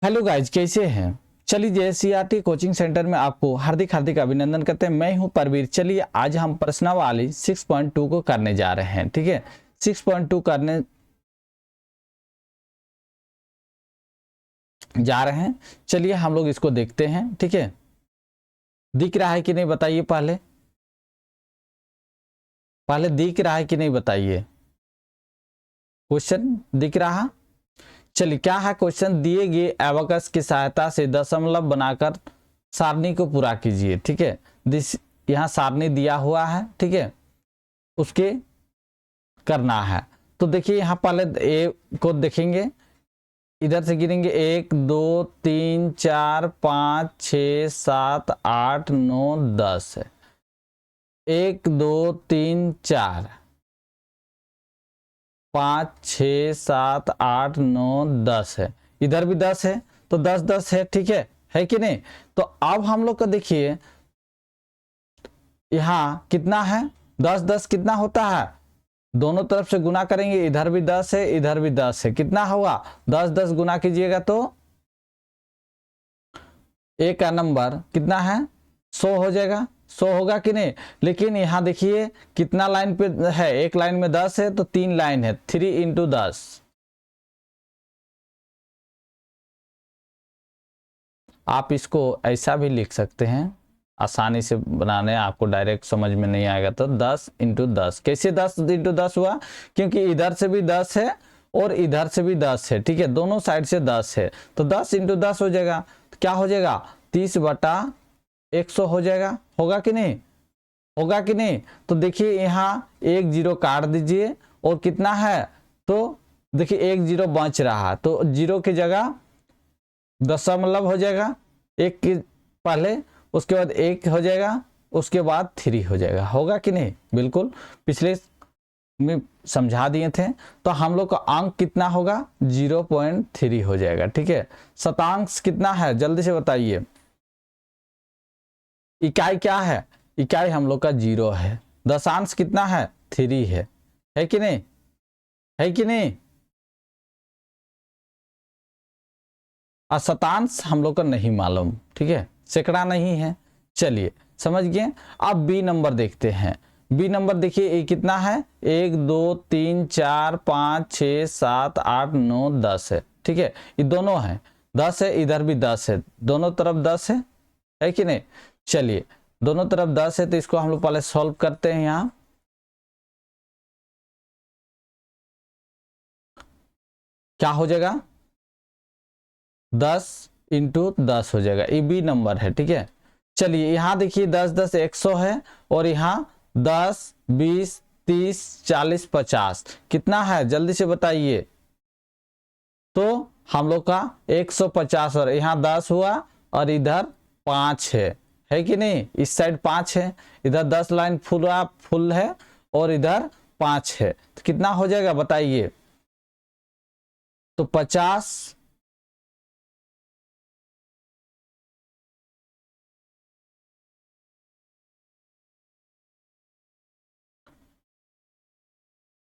Hello guys, कैसे हैं। चलिए जेएससीईआरटी कोचिंग सेंटर में आपको हार्दिक हार्दिक अभिनंदन करते हैं। मैं हूं परवीर। चलिए आज हम प्रश्नावली 6.2 को करने जा रहे हैं। ठीक है, 6.2 करने जा रहे हैं। चलिए हम लोग इसको देखते हैं। ठीक है, दिख रहा है कि नहीं बताइए। पहले दिख रहा है कि नहीं बताइए। क्वेश्चन दिख रहा। चलिए क्या है क्वेश्चन। दिए गए एबकस की सहायता से दशमलव बनाकर सारणी को पूरा कीजिए। ठीक है, यहाँ सारणी दिया हुआ है। ठीक है, उसके करना है। तो देखिए यहाँ पहले ए को देखेंगे, इधर से गिनेंगे 1 2 3 4 5 6 7 8 9 10 है। 1 2 3 4 5 6 7 8 9 10 है। इधर भी 10 है तो 10 10 है। ठीक है कि नहीं। तो अब हम लोग का देखिए यहाँ कितना है, 10 10 कितना होता है, दोनों तरफ से गुना करेंगे। इधर भी 10 है, इधर भी 10 है। कितना होगा, 10 10 गुना कीजिएगा तो ए का नंबर कितना है, 100 हो जाएगा। 100 होगा कि नहीं। लेकिन यहाँ देखिए कितना लाइन पे है, एक लाइन में 10 है तो 3 लाइन है। 3 इंटू 10, आप इसको ऐसा भी लिख सकते हैं, आसानी से बनाने। आपको डायरेक्ट समझ में नहीं आएगा तो 10 इंटू 10। कैसे 10 इंटू 10 हुआ, क्योंकि इधर से भी 10 है और इधर से भी 10 है। ठीक है, दोनों साइड से 10 है तो 10 इंटू 10 हो जाएगा। तो क्या हो जाएगा, 30/100 हो जाएगा। होगा कि नहीं, होगा कि नहीं। तो देखिए यहाँ 1 0 काट दीजिए और कितना है, तो देखिए 1 0 बच रहा तो 0 की जगह दशमलव हो जाएगा। एक के पहले, उसके बाद 1 हो जाएगा, उसके बाद 3 हो जाएगा। होगा कि नहीं, बिल्कुल पिछले में समझा दिए थे। तो हम लोग का अंक कितना होगा, 0.3 हो जाएगा। ठीक है, शतांश कितना है जल्दी से बताइए। इकाई क्या है, इकाई हम लोग का 0 है। दशांश कितना है, 3 है कि नहीं, है कि नहीं। और शतांश हम लोग का नहीं मालूम। ठीक है, सैकड़ा नहीं है। चलिए समझ गए। अब बी नंबर देखते हैं। बी नंबर देखिए ये कितना है, 1 2 3 4 5 6 7 8 9 10 है। ठीक है, ये दोनों है 10 है, इधर भी 10 है, दोनों तरफ 10 है कि नहीं। चलिए दोनों तरफ 10 है तो इसको हम लोग पहले सॉल्व करते हैं। यहाँ क्या हो जाएगा, 10 इंटू 10 हो जाएगा। ये बी नंबर है। ठीक है, चलिए यहाँ देखिए 10 10 100 है और यहाँ 10 20 30 40 50 कितना है जल्दी से बताइए। तो हम लोग का 150 और यहाँ 10 हुआ और इधर 5 है कि नहीं। इस साइड 5 है, इधर 10 लाइन फुल है और इधर 5 है तो कितना हो जाएगा बताइए। तो 50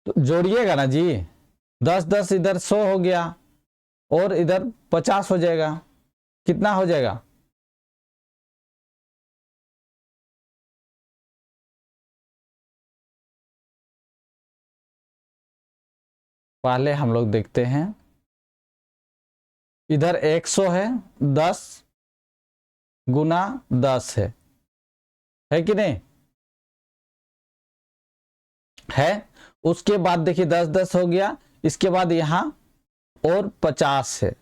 तो जोड़िएगा ना जी। 10 10 इधर 100 हो गया और इधर 50 हो जाएगा। कितना हो जाएगा, पहले हम लोग देखते हैं। इधर 100 है, 10 गुना 10 है कि नहीं, है। उसके बाद देखिए 10 10 हो गया, इसके बाद यहाँ और 50 है,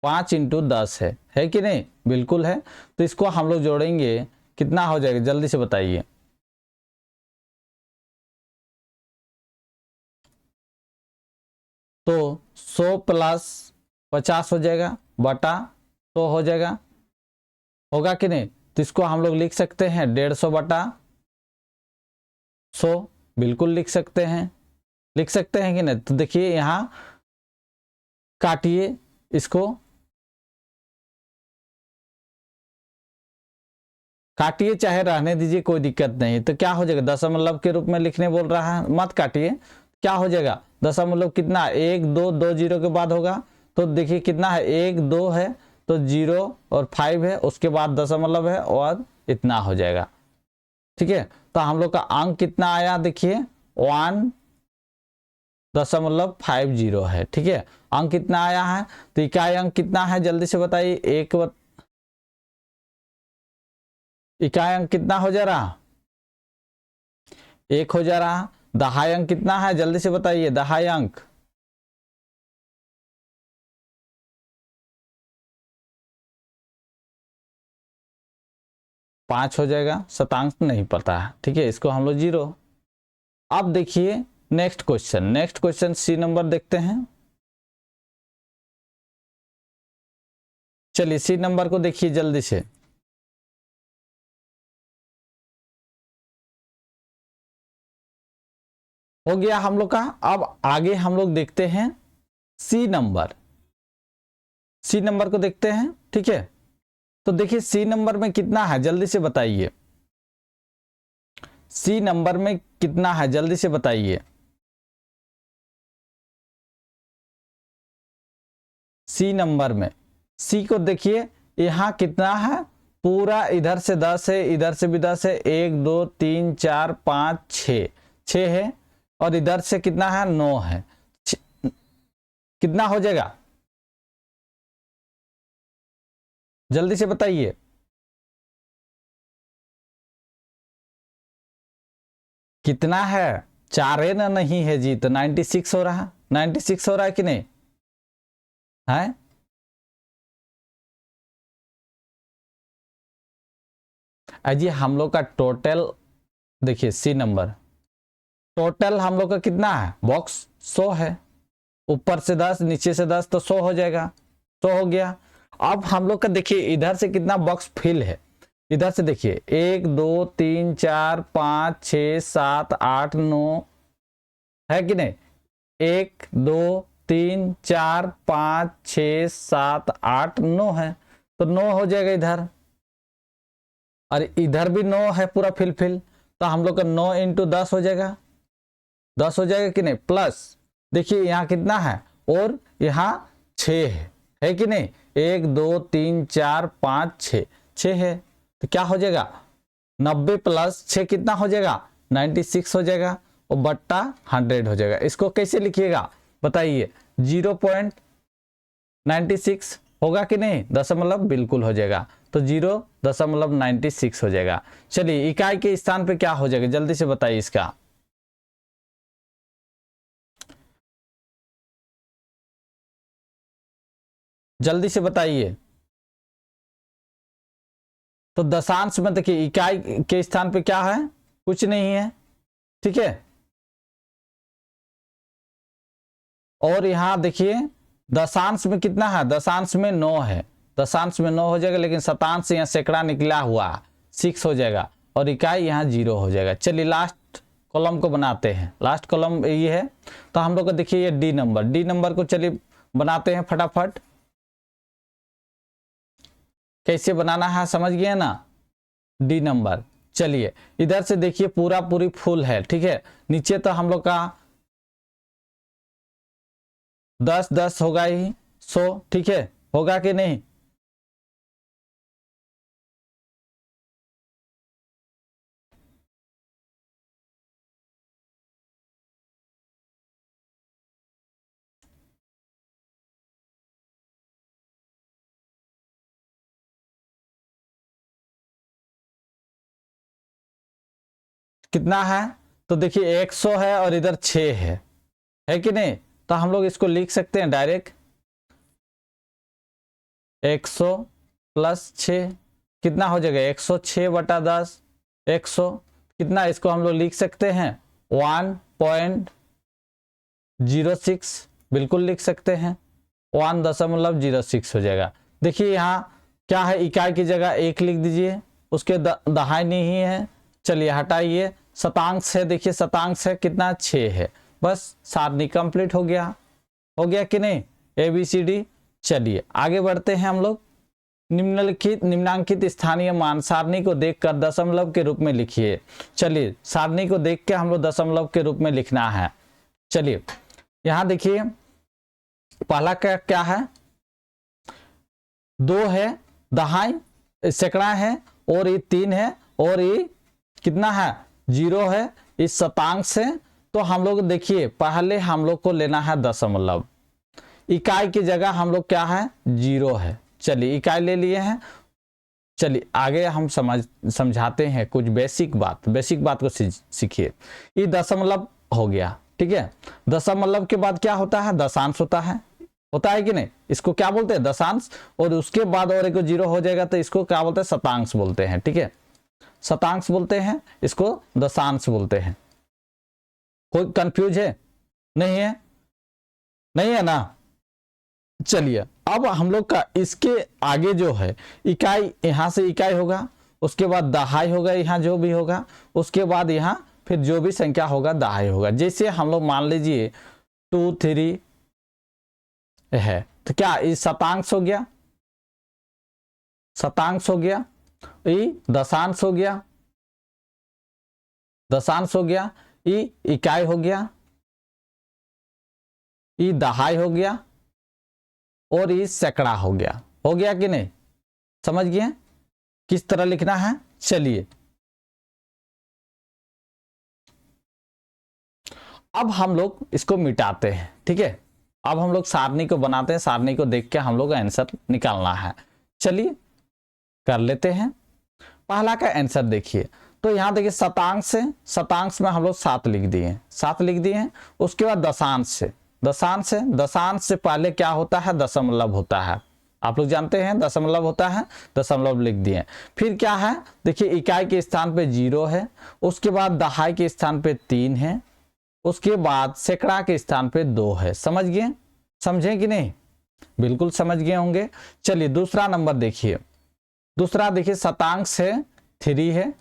5 इंटू 10 है कि नहीं, बिल्कुल है। तो इसको हम लोग जोड़ेंगे, कितना हो जाएगा जल्दी से बताइए। तो 100 प्लस 50 हो जाएगा बटा 100 हो जाएगा। होगा कि नहीं। तो इसको हम लोग लिख सकते हैं 150 बटा 100, बिल्कुल लिख सकते हैं। लिख सकते हैं कि नहीं। तो देखिए यहाँ काटिए इसको, काटिए चाहे रहने दीजिए, कोई दिक्कत नहीं। तो क्या हो जाएगा, दशमलव के रूप में लिखने बोल रहा है, मत काटिए। क्या हो जाएगा, दशमलव कितना, 1 2 2 0 के बाद होगा। तो देखिए कितना है, 1 2 है तो 0 और 5 है, उसके बाद दशमलव है और इतना हो जाएगा। ठीक है, तो हम लोग का अंक कितना आया देखिए 1.50 है। ठीक है, अंक कितना आया है, तो इकाई अंक कितना है जल्दी से बताइए। इकाई अंक कितना हो जा रहा, 1 हो जा रहा। दहाई अंक कितना है जल्दी से बताइए, दहाई अंक पांच हो जाएगा। शतांश नहीं पता है, ठीक है, इसको हम लोग 0। अब देखिए नेक्स्ट क्वेश्चन सी नंबर देखते हैं। चलिए सी नंबर को देखिए जल्दी से। हो गया हम लोग का। अब आगे हम लोग देखते हैं सी नंबर को देखते हैं। ठीक है, तो देखिए सी नंबर में कितना है जल्दी से बताइए। सी नंबर में कितना है जल्दी से बताइए। सी नंबर में सी को देखिए, यहां कितना है, पूरा इधर से 10 है, इधर से भी 10 है, 1 2 3 4 5 6 है, और इधर से कितना है 9 है। कितना हो जाएगा जल्दी से बताइए। कितना है, 4 है ना, नहीं है जी, तो 96 हो रहा, 96 हो रहा है कि नहीं है। अजी हम लोग का टोटल देखिए सी नंबर, टोटल हम लोग का कितना है, बॉक्स 100 है, ऊपर से 10 नीचे से 10 तो 100 हो जाएगा, 100 हो गया। अब हम लोग का देखिए इधर से कितना बॉक्स फिल है, इधर से देखिए 1 2 3 4 5 6 7 8 9 है कि नहीं, 1 2 3 4 5 6 7 8 9 है, तो 9 हो जाएगा इधर, और इधर भी 9 है पूरा फिल, तो हम लोग का 9 × 10 हो जाएगा, 10 हो जाएगा कि नहीं। प्लस देखिए यहाँ कितना है, और यहाँ 6 है कि नहीं, 1 2 3 4 5 6 है, तो क्या हो जाएगा 90 + 6 कितना हो जाएगा 96 हो जाएगा, और बट्टा 100 हो जाएगा। इसको कैसे लिखिएगा बताइए, 0.96 होगा कि नहीं, दशमलव बिल्कुल हो जाएगा, तो 0.96 हो जाएगा। चलिए इकाई के स्थान पे क्या हो जाएगा जल्दी से बताइए इसका। जल्दी से बताइए। तो दशांश में देखिए इकाई के स्थान पे क्या है, कुछ नहीं है। ठीक है, और यहां देखिए दशांश में कितना है, दशांश में 9 है, दशांश में 9 हो जाएगा, लेकिन शतांश यहाँ सैकड़ा निकला हुआ 6 हो जाएगा, और इकाई यहाँ 0 हो जाएगा। चलिए लास्ट कॉलम को बनाते हैं, लास्ट कॉलम ये है, तो हम लोग को देखिए ये डी नंबर को चलिए बनाते हैं फटाफट। कैसे बनाना है समझ गए ना, डी नंबर। चलिए इधर से देखिए पूरी फुल है, ठीक है, नीचे तो हम लोग का 10 होगा ही 100, ठीक है, होगा कि नहीं। कितना है, तो देखिए 100 है और इधर 6 है कि नहीं, तो हम लोग इसको लिख सकते हैं डायरेक्ट 100 + 6 कितना हो जाएगा 106/10, 100 कितना, इसको हम लोग लिख सकते हैं 1.06, बिल्कुल लिख सकते हैं 1.06 हो जाएगा। देखिए यहाँ क्या है, इकाई की जगह 1 लिख दीजिए, उसके दहाई नहीं है, चलिए हटाइए, शतांश है, देखिए शतांश है कितना 6 है, बस सारणी कंप्लीट हो गया कि नहीं, ABCD। चलिए आगे बढ़ते हैं हम लोग। निम्नांकित स्थानीय मान सारणी को देखकर दशमलव के रूप में लिखिए। चलिए सारणी को देख के हम लोग दशमलव के रूप में लिखना है। चलिए यहां देखिए पहला क्या है, 2 है, दहाई सैकड़ा है, और ये 3 है, और ये कितना है 0 है, इस शतांश है। तो हम लोग देखिए पहले हम लोग को लेना है दशमलव, इकाई की जगह हम लोग क्या है 0 है। चलिए इकाई ले लिए हैं, चलिए आगे हम समझाते हैं कुछ बेसिक बात को सीखिए। ये दशमलव हो गया, ठीक है। दशमलव के बाद क्या होता है दशांश होता है कि नहीं, इसको क्या बोलते हैं दशांश, और उसके बाद और एक 0 हो जाएगा तो इसको क्या बोलते हैं शतांश बोलते हैं, ठीक है। शतांश बोलते हैं, इसको दशांश बोलते हैं। कोई कंफ्यूज है? नहीं है ना। चलिए अब हम लोग का इसके आगे जो है इकाई, यहां से इकाई होगा, उसके बाद दहाई होगा, यहाँ जो भी होगा, उसके बाद यहाँ फिर जो भी संख्या होगा दहाई होगा। जैसे हम लोग मान लीजिए 2 3 है, तो क्या ये शतांश हो गया, ये दशांश हो गया, ये इकाई हो गया, ये दहाई हो गया, और ये सैकड़ा हो गया कि नहीं, समझ गए किस तरह लिखना है। चलिए अब हम लोग इसको मिटाते हैं, ठीक है। अब हम लोग सारणी को बनाते हैं, सारणी को देख के हम लोग आंसर निकालना है। चलिए कर लेते हैं। पहला का आंसर देखिए, तो यहां देखिए शतांश है, शतांश में हम लोग 7 लिख दिए हैं। उसके बाद दशांश से पहले क्या होता है दशमलव होता है, आप लोग जानते हैं दशमलव होता है, दशमलव लिख दिए। फिर क्या है देखिए इकाई के स्थान पे 0 है, उसके बाद दहाई के स्थान पे 3 है, उसके बाद सैकड़ा के स्थान पे 2 है। समझे कि नहीं, बिल्कुल समझ गए होंगे। चलिए दूसरा नंबर देखिए, शतांश है 3 है,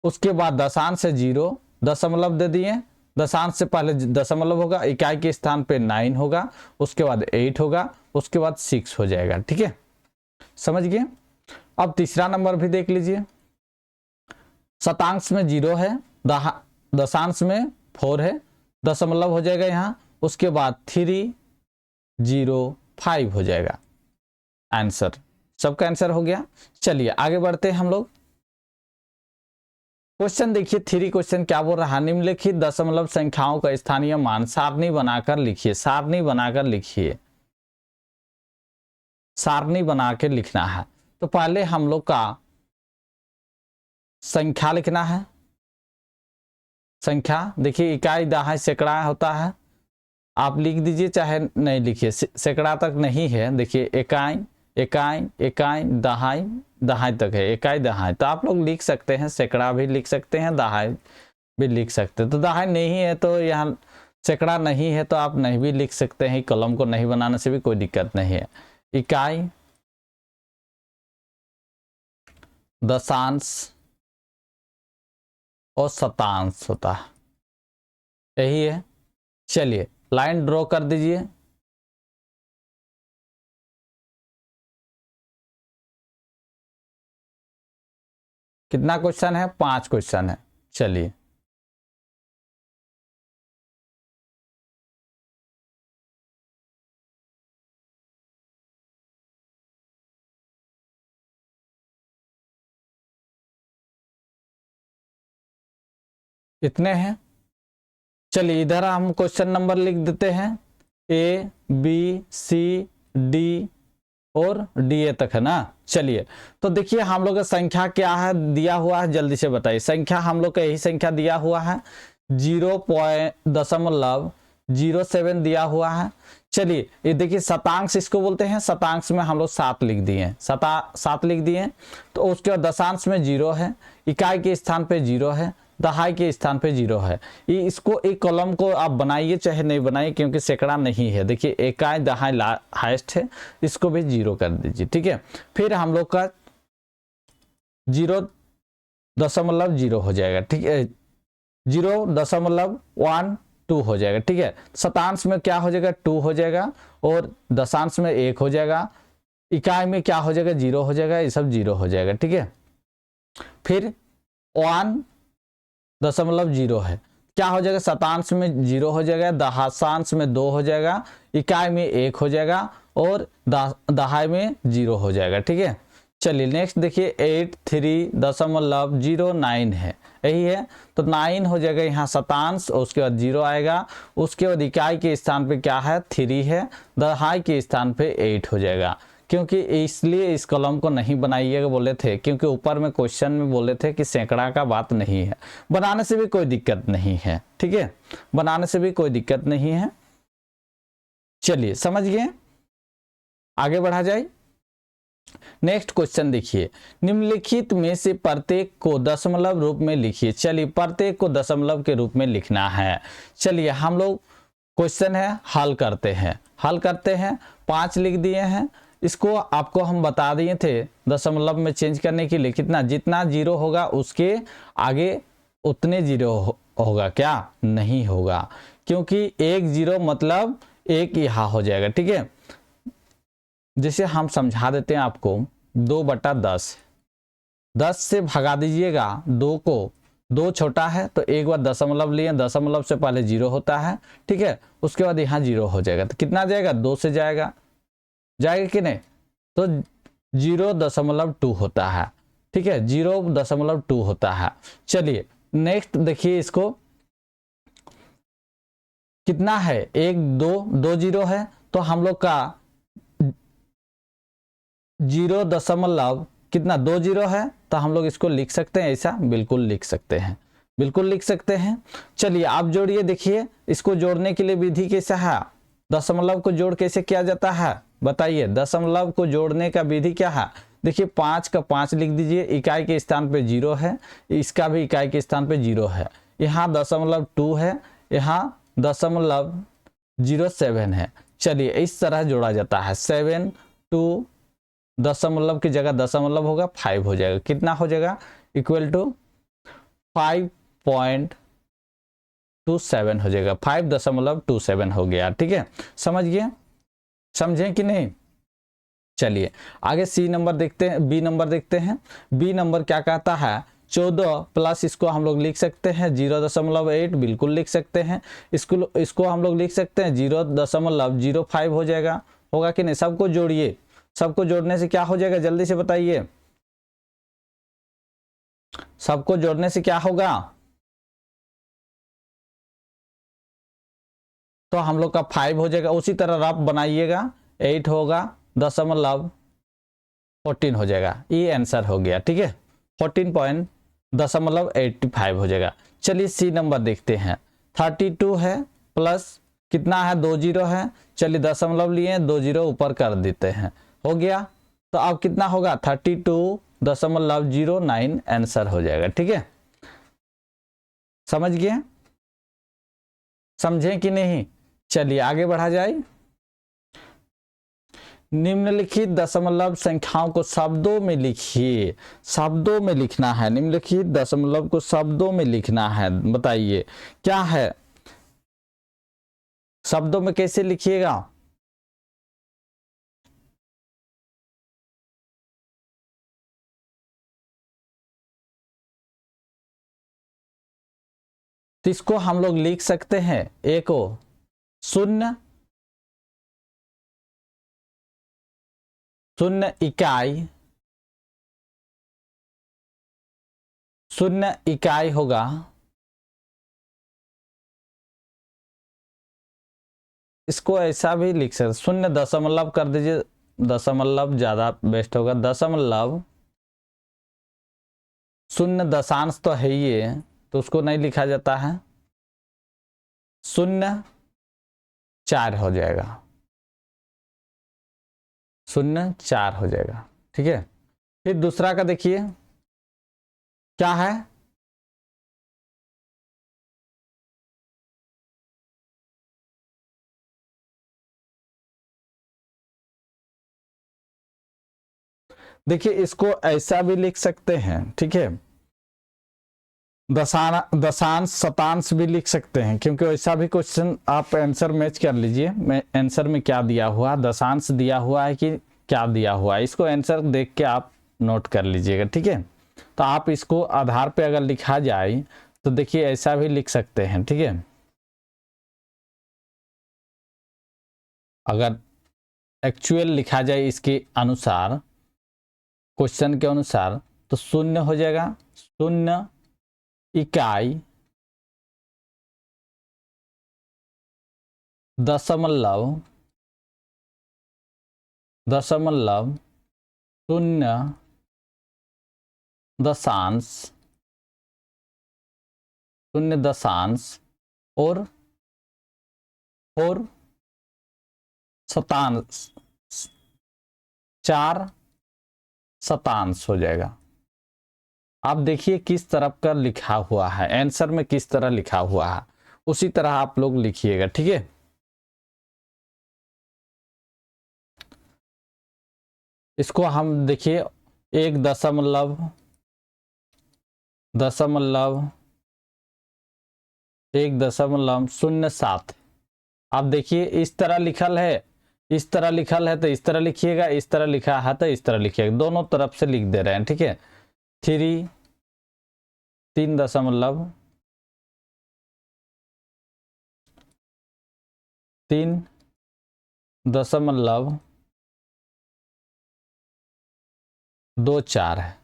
उसके बाद दशांश है 0, दशमलव दे दिए, दशांश से पहले दशमलव होगा, इकाई के स्थान पे 9 होगा, उसके बाद 8 होगा, उसके बाद 6 हो जाएगा, ठीक है, समझ गए। अब तीसरा नंबर भी देख लीजिए, शतांश में 0 है, दशांश में 4 है, दशमलव हो जाएगा यहाँ, उसके बाद 3 0 5 हो जाएगा आंसर, सबका आंसर हो गया। चलिए आगे बढ़ते हैं हम लोग। क्वेश्चन देखिए 3 क्वेश्चन क्या बोल रहा है, निम्नलिखित दशमलव संख्याओं का स्थानीय मान सारणी बनाकर लिखिए। सारणी बना के लिखना है। तो पहले हम लोग का संख्या लिखना है। संख्या देखिए इकाई दहाई सैकड़ा होता है, आप लिख दीजिए चाहे नहीं लिखिए, सैकड़ा तक नहीं है। देखिए इकाई दहाई तक है, इकाई दहाई, तो आप लोग लिख सकते हैं, सैकड़ा भी लिख सकते हैं, दहाई भी लिख सकते हैं। तो दहाई नहीं है तो यहाँ सैकड़ा नहीं है तो आप नहीं भी लिख सकते हैं, कलम को नहीं बनाने से भी कोई दिक्कत नहीं है। इकाई दशांश और शतांश होता है, यही है। चलिए लाइन ड्रॉ कर दीजिए। कितना क्वेश्चन है, 5 क्वेश्चन है। चलिए इतने हैं। चलिए इधर हम क्वेश्चन नंबर लिख देते हैं, A B C D और DA तक है ना। चलिए तो देखिए हम लोग का संख्या क्या है दिया हुआ है, जल्दी से बताइए। संख्या हम लोग का यही संख्या दिया हुआ है, 0.07 दिया हुआ है। चलिए ये देखिए शतांश इसको बोलते हैं, शतांश में हम लोग 7 लिख दिए, 7 लिख दिए। तो उसके बाद दशांश में 0 है, इकाई के स्थान पे 0 है, दहाई के स्थान पे 0 है। ये इसको एक कॉलम को आप बनाइए चाहे नहीं बनाइए, क्योंकि सैकड़ा नहीं है। देखिए इकाई दहाई हाईएस्ट है, इसको भी 0 कर दीजिए, ठीक है। फिर हम लोग का 0.0 हो जाएगा, ठीक है, 0.12 हो जाएगा, ठीक है। शतांश में क्या हो जाएगा 2 हो जाएगा, और दशांश में 1 हो जाएगा, इकाई में क्या हो जाएगा 0 हो जाएगा, ये सब 0 हो जाएगा, ठीक है। फिर 1.0 है, क्या हो जाएगा, शतांश में 0 हो जाएगा, दशांश में 2 हो जाएगा, इकाई में 1 हो जाएगा और दहाई में 0 हो जाएगा। ठीक है, चलिए नेक्स्ट देखिए 83.09 है, यही है, तो 9 हो जाएगा यहाँ शतांश और उसके बाद 0 आएगा, उसके बाद इकाई के स्थान पे क्या है 3 है, दहाई के स्थान पे 8 हो जाएगा। क्योंकि इसलिए इस कॉलम को नहीं बनाइएगा बोले थे, क्योंकि ऊपर में क्वेश्चन में बोले थे कि सैकड़ा का बात नहीं है, बनाने से भी कोई दिक्कत नहीं है। ठीक है, बनाने से भी कोई दिक्कत नहीं है। चलिए समझ गए, आगे बढ़ा जाए। नेक्स्ट क्वेश्चन देखिए, निम्नलिखित में से प्रत्येक को दशमलव रूप में लिखिए। चलिए प्रत्येक को दशमलव के रूप में लिखना है। चलिए हम लोग क्वेश्चन है हल करते हैं, 5 लिख दिए हैं। इसको आपको हम बता दिए थे दशमलव में चेंज करने के लिए, कितना, जितना 0 होगा उसके आगे उतने 0 होगा क्या, नहीं होगा, क्योंकि 1 0 मतलब 1 यहाँ हो जाएगा। ठीक है, जैसे हम समझा देते हैं आपको, 2/10, 10 से भगा दीजिएगा 2 को, 2 छोटा है तो एक बार दशमलव लिए, दशमलव से पहले 0 होता है। ठीक है, उसके बाद यहाँ 0 हो जाएगा, तो कितना जाएगा, 2 से जाएगा कि नहीं, तो 0.2 होता है। ठीक है, 0.2 होता है। चलिए नेक्स्ट देखिए, इसको कितना है, 1 2 2 0 है, तो हम लोग का 0. कितना, 2 0 है, तो हम लोग इसको लिख सकते हैं ऐसा, बिल्कुल लिख सकते हैं, बिल्कुल लिख सकते हैं। चलिए आप जोड़िए, देखिए इसको जोड़ने के लिए विधि कैसा है, दशमलव को जोड़ कैसे किया जाता है बताइए, दशमलव को जोड़ने का विधि क्या है। देखिए 5 का 5 लिख दीजिए, इकाई के स्थान पे 0 है, इसका भी इकाई के स्थान पे 0 है, यहाँ 0.2 है, यहाँ 0.07 है। चलिए इस तरह जोड़ा जाता है, 7 2 दशमलव की जगह दशमलव होगा, 5 हो जाएगा, कितना हो जाएगा, इक्वल टू 5.27 हो जाएगा, 5.27 हो गया। ठीक है, समझ गए, समझे कि नहीं। चलिए आगे सी नंबर देखते हैं, बी नंबर देखते हैं। बी नंबर क्या कहता है, 14 प्लस, इसको हम लोग लिख सकते हैं 0.8, बिल्कुल लिख सकते हैं। इसको हम लोग लिख सकते हैं 0.05 हो जाएगा, होगा कि नहीं। सबको जोड़िए, सबको जोड़ने से क्या हो जाएगा, जल्दी से बताइए, सबको जोड़ने से क्या होगा, तो हम लोग का 5 हो जाएगा। उसी तरह रफ बनाइएगा, 8 होगा, 0.14 हो जाएगा, ये आंसर हो गया। ठीक है, 14.85 हो जाएगा। चलिए सी नंबर देखते हैं, 32 है प्लस कितना है, 2 0 है, चलिए दशमलव लिए 2 0 ऊपर कर देते हैं, हो गया। तो अब कितना होगा, 32.09 आंसर हो जाएगा। ठीक है, समझ गए, समझे कि नहीं। चलिए आगे बढ़ा जाए। निम्नलिखित दशमलव संख्याओं को शब्दों में लिखिए, शब्दों में लिखना है, निम्नलिखित दशमलव को शब्दों में लिखना है, बताइए क्या है, शब्दों में कैसे लिखिएगा। तो इसको हम लोग लिख सकते हैं, एक को 0 इकाई, 0 इकाई होगा, इसको ऐसा भी लिख सकते, 0 दशमलव कर दीजिए, दशमलव ज्यादा बेस्ट होगा, दशमलव, 0 दशांश तो है ही है, तो उसको नहीं लिखा जाता है, 0.4 हो जाएगा, 0.4 हो जाएगा। ठीक है, फिर दूसरा का देखिए क्या है, देखिए इसको ऐसा भी लिख सकते हैं। ठीक है, दशांश शतांश भी लिख सकते हैं, क्योंकि वैसा भी क्वेश्चन आप आंसर मैच कर लीजिए, मैं आंसर में क्या दिया हुआ, दशांश दिया हुआ है कि क्या दिया हुआ है, इसको आंसर देख के आप नोट कर लीजिएगा। ठीक है, तो आप इसको आधार पे अगर लिखा जाए तो देखिए ऐसा भी लिख सकते हैं, ठीक है। अगर एक्चुअल लिखा जाए इसके अनुसार, क्वेश्चन के अनुसार, तो शून्य हो जाएगा, शून्य इकाई दशमलव दशमलव शून्य दशांश शून्य दशांश और शतांश, 4 शतांश हो जाएगा। आप देखिए किस तरफ का लिखा हुआ है, आंसर में किस तरह लिखा हुआ है, उसी तरह आप लोग लिखिएगा, ठीक है। इसको हम देखिए 1.07, आप देखिए इस तरह लिखल है, इस तरह लिखल है तो इस तरह लिखिएगा, इस तरह लिखा है तो इस तरह लिखिएगा, दोनों तरफ से लिख दे रहे हैं, ठीक है। 3.24 है।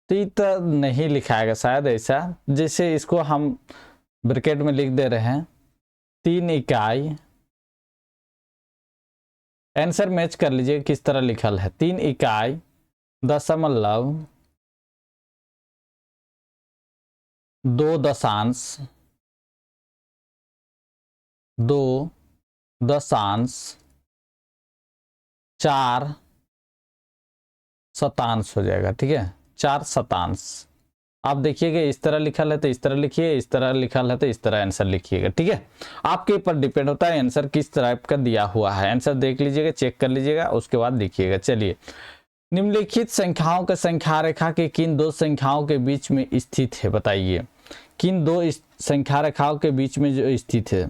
तो नहीं लिखाएगा शायद ऐसा, जैसे इसको हम ब्रैकेट में लिख दे रहे हैं 3 इकाई, आंसर मैच कर लीजिए किस तरह लिखल है, 3 इकाई दशमलव 2 दशांश 4 शतांश हो जाएगा, ठीक है, 4 शतांश। आप देखिएगा इस तरह लिखल है तो इस तरह लिखिए, इस तरह लिखल है तो इस तरह आंसर लिखिएगा, ठीक है। आपके ऊपर डिपेंड होता है आंसर किस तरह का दिया हुआ है, आंसर देख लीजिएगा, चेक कर लीजिएगा, उसके बाद लिखिएगा। चलिए, निम्नलिखित संख्याओं का संख्या रेखा के किन दो संख्याओं के बीच में स्थित है, बताइए किन दो संख्या रेखाओं के बीच में जो स्थित है।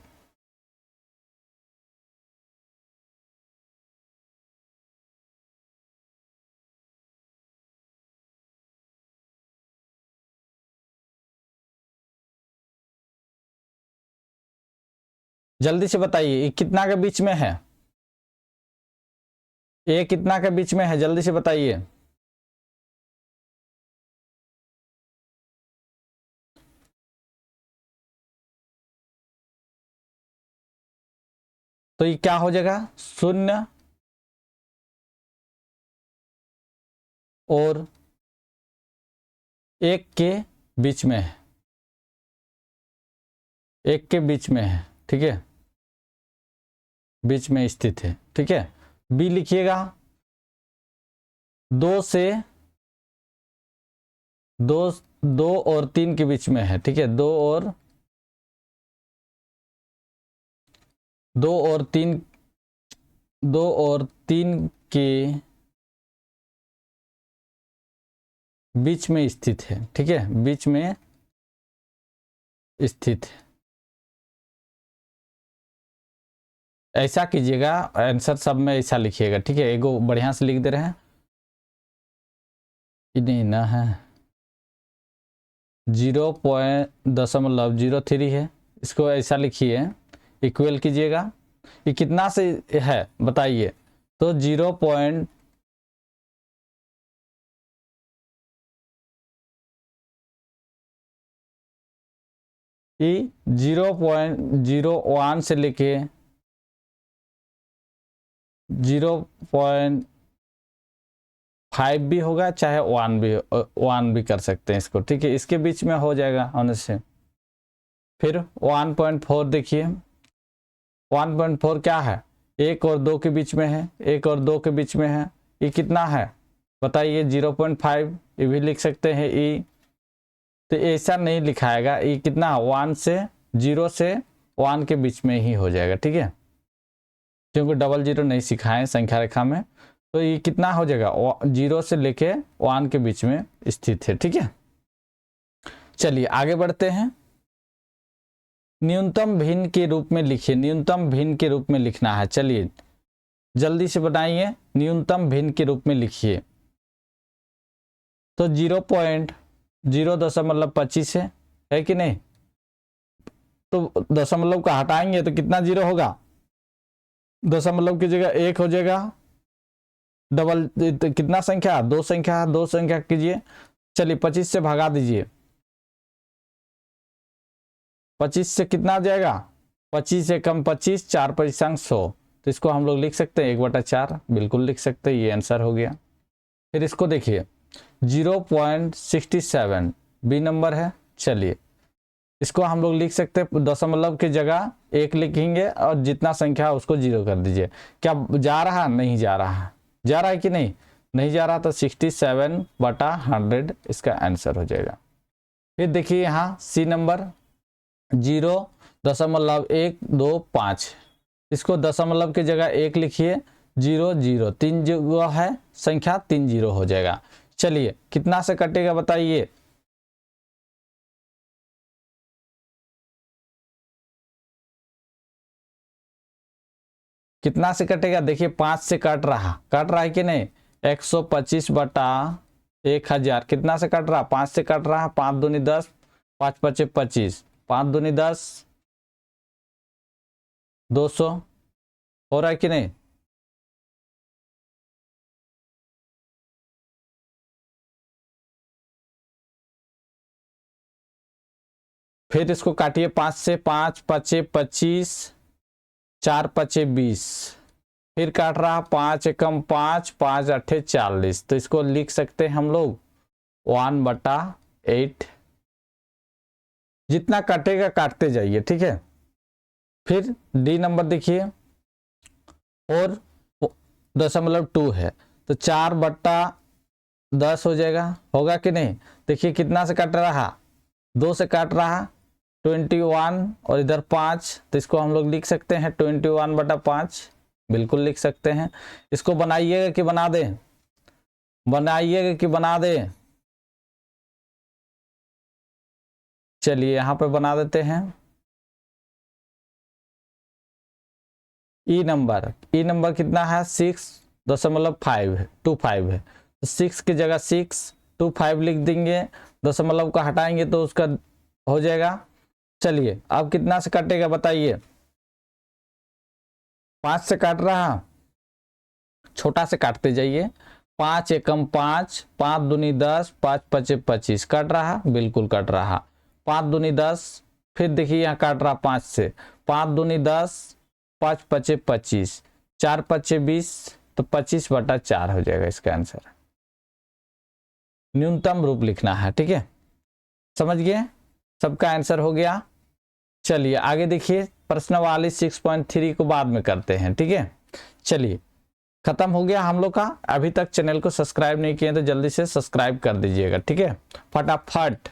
जल्दी से बताइए, ये कितना के बीच में है, ये कितना के बीच में है, जल्दी से बताइए। तो ये क्या हो जाएगा, 0 और 1 के बीच में है, 1 के बीच में है, ठीक है, बीच में स्थित है, ठीक है। बी लिखिएगा 2 और 3 के बीच में है, ठीक है, 2 और 3 के बीच में स्थित है, ठीक है, बीच में स्थित है। ऐसा कीजिएगा, आंसर सब में ऐसा लिखिएगा, ठीक है, एगो बढ़िया से लिख दे रहे हैं, नहीं ना है 0.03 है, इसको ऐसा लिखिए, इक्वल कीजिएगा, ये कितना से है बताइए, तो 0.01 से लेके 0.5 भी होगा, चाहे 1 भी कर सकते हैं इसको, ठीक है, इसके बीच में हो जाएगा होने से। फिर 1.4 देखिए, 1.4 क्या है, 1 और 2 के बीच में है, 1 और 2 के बीच में है, ये कितना है बताइए, 0.5, ये भी लिख सकते हैं ई, तो ऐसा नहीं लिखाएगा, ये कितना 0 से 1 के बीच में ही हो जाएगा, ठीक है, क्योंकि 00 नहीं सिखाए संख्या रेखा में, तो ये कितना हो जाएगा, 0 से लेके 1 के बीच में स्थित है, ठीक है। चलिए आगे बढ़ते हैं, न्यूनतम भिन्न के रूप में लिखिए, न्यूनतम भिन्न के रूप में लिखना है, चलिए जल्दी से बनाइए, न्यूनतम भिन्न के रूप में लिखिए, तो 0.01 0.25 है कि नहीं? तो दशमलव का हटाएंगे तो कितना जीरो होगा? दशमलव की जगह 1 हो जाएगा। डबल कितना संख्या? 2 संख्या, 2 संख्या कीजिए। चलिए 25 से भगा दीजिए। 25 से कितना आ जाएगा? 25 से कम 25, 4 पंचांग 100। तो इसको हम लोग लिख सकते हैं 1/4, बिल्कुल लिख सकते हैं, ये आंसर हो गया। फिर इसको देखिए 0.67 बी नंबर है। चलिए इसको हम लोग लिख सकते हैं, दशमलव की जगह 1 लिखेंगे और जितना संख्या उसको 0 कर दीजिए। क्या जा रहा? नहीं जा रहा। जा रहा है कि नहीं? नहीं जा रहा, तो 67/100 इसका आंसर हो जाएगा। फिर देखिए यहाँ सी नंबर 0.125, इसको दशमलव की जगह 1 लिखिए। 0 0 3 जगह है संख्या, 3 0 हो जाएगा। चलिए कितना से कटेगा बताइए? कितना से कटेगा? देखिए 5 से कट रहा है कि नहीं? 125/1000 कितना से कट रहा? 5 से कट रहा। 5 दूनी 10, 5 पचे 25, 5 दूनी 10, 200 हो रहा है कि नहीं? फिर इसको काटिए 5 से। 5 पचे 25, 4 पचे 20, फिर काट रहा 5 एकम 5, 5 अट्ठे 40। तो इसको लिख सकते हैं हम लोग 1/8। जितना काटेगा काटते जाइए, ठीक है। फिर डी नंबर देखिए, और 0.2 है तो 4/10 हो जाएगा। होगा कि नहीं? देखिए कितना से काट रहा? 2 से काट रहा, 21 और इधर 5। तो इसको हम लोग लिख सकते हैं 21/5, बिल्कुल लिख सकते हैं। इसको बनाइएगा कि बना दें? बनाइएगा कि बना दें? चलिए यहां पे बना देते हैं। ई नंबर कितना है? 6.5 है। तो 6 की जगह 625 लिख देंगे। दशमलव का हटाएंगे तो उसका हो जाएगा। चलिए अब कितना से कटेगा बताइए? 5 से काट रहा, छोटा से काटते जाइए। 5 एकम 5, 5 दूनी 10, 5 पचे 25 कट रहा, बिल्कुल कट रहा। 5 दूनी 10, फिर देखिए यहाँ काट रहा 5 से। 5 दूनी 10, 5 पचे 25, 4 पचे 20, तो 25/4 हो जाएगा इसका आंसर। न्यूनतम रूप लिखना है, ठीक है। समझ गए? सबका आंसर हो गया। चलिए आगे देखिए, प्रश्नावली 6.3 को बाद में करते हैं, ठीक है। चलिए खत्म हो गया हम लोग का। अभी तक चैनल को सब्सक्राइब नहीं किए तो जल्दी से सब्सक्राइब कर दीजिएगा, ठीक है। फटाफट